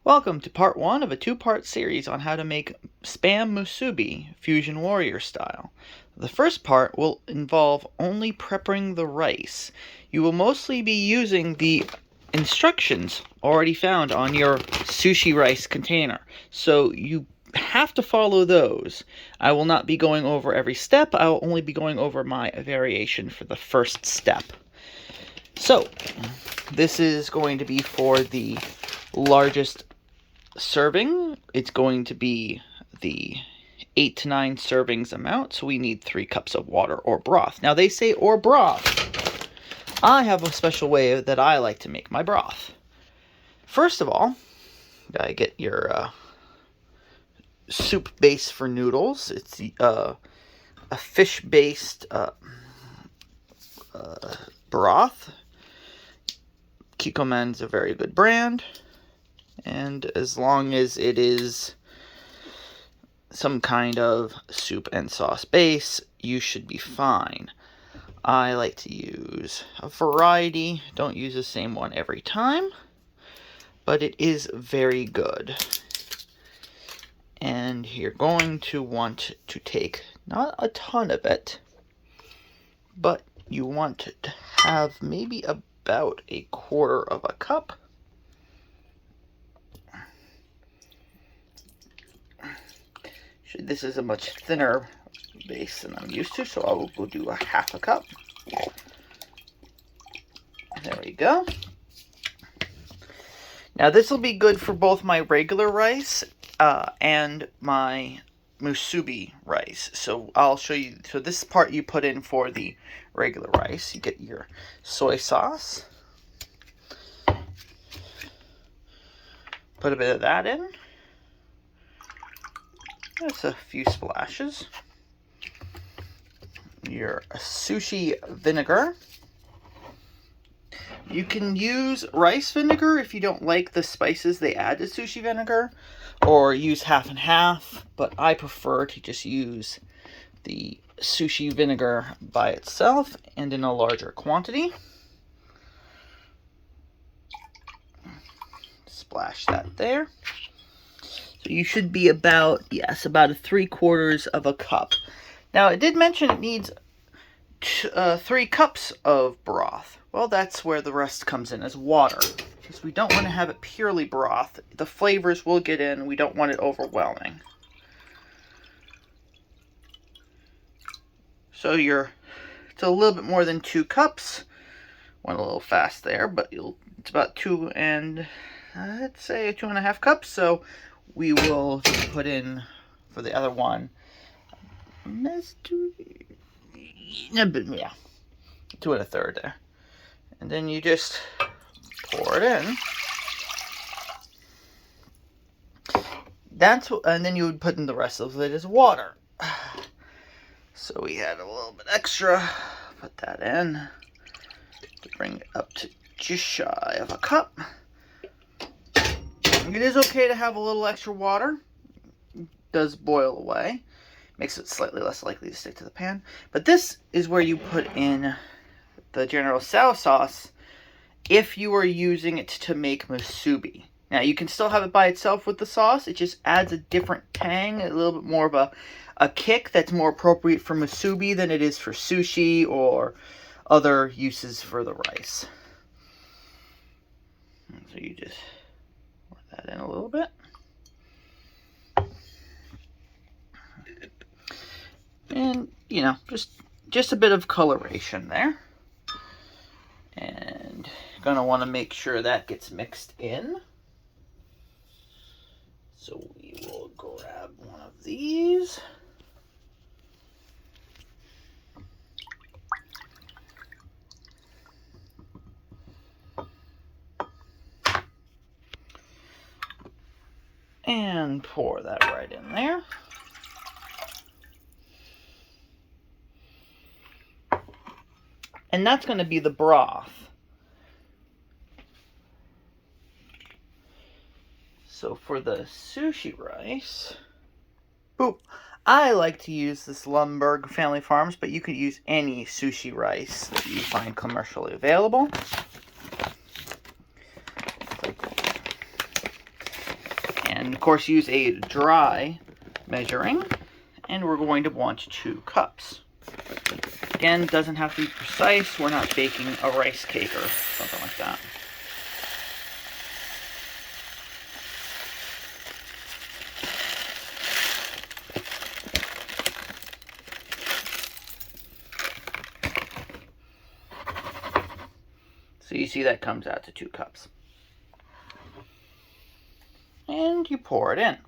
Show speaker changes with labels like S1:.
S1: Welcome to part 1 of a 2-part series on how to make Spam Musubi Fusion Warrior style. The first part will involve only prepping the rice. You will mostly be using the instructions already found on your sushi rice container, so you have to follow those. I will not be going over every step. I will only be going over my variation for the first step. So, this is going to be for the largest serving. It's going to be the 8 to 9 servings amount, so we need 3 cups of water or broth. Now they say or broth. I have a special way that I like to make my broth. First of all, you gotta get your soup base for noodles. It's a fish-based broth. Kikkoman's a very good brand. And as long as it is some kind of soup and sauce base, you should be fine. I like to use a variety. Don't use the same one every time, but it is very good. And you're going to want to take not a ton of it, but you want to have maybe about 1/4 of a cup. This is a much thinner base than I'm used to, so I will go do 1/2 cup. There we go. Now this will be good for both my regular rice and my musubi rice. So I'll show you. So this part you put in for the regular rice. You get your soy sauce. Put a bit of that in. That's a few splashes. Your sushi vinegar. You can use rice vinegar if you don't like the spices they add to sushi vinegar, or use 1/2 and 1/2, but I prefer to just use the sushi vinegar by itself and in a larger quantity. Splash that there. So you should be about 3/4 of a cup. Now, it did mention it needs 3 cups of broth. Well, that's where the rest comes in, as water. Because we don't want to have it purely broth. The flavors will get in. We don't want it overwhelming. So it's a little bit more than 2 cups. Went a little fast there, but it's about 2 and, I'd say 2.5 cups. So we will put in, for the other one, 2 1/3 there. And then you just pour it in. And then you would put in the rest of it as water. So we had a little bit extra. Put that in to bring it up to just shy of a cup. It is okay to have a little extra water. It does boil away. Makes it slightly less likely to stick to the pan. But this is where you put in the General Tso sauce if you are using it to make musubi. Now, you can still have it by itself with the sauce. It just adds a different tang, a little bit more of a kick that's more appropriate for musubi than it is for sushi or other uses for the rice. And so you just pour that in a little bit. And, just a bit of coloration there. And you're going to want to make sure that gets mixed in. So we will grab one of these. And pour that right in there. And that's going to be the broth. So for the sushi rice, I like to use this Lumberg Family Farms, but you could use any sushi rice that you find commercially available. And of course use a dry measuring, and we're going to want 2 cups. Again, doesn't have to be precise. We're not baking a rice cake or something like that. So you see that comes out to 2 cups. And you pour it in.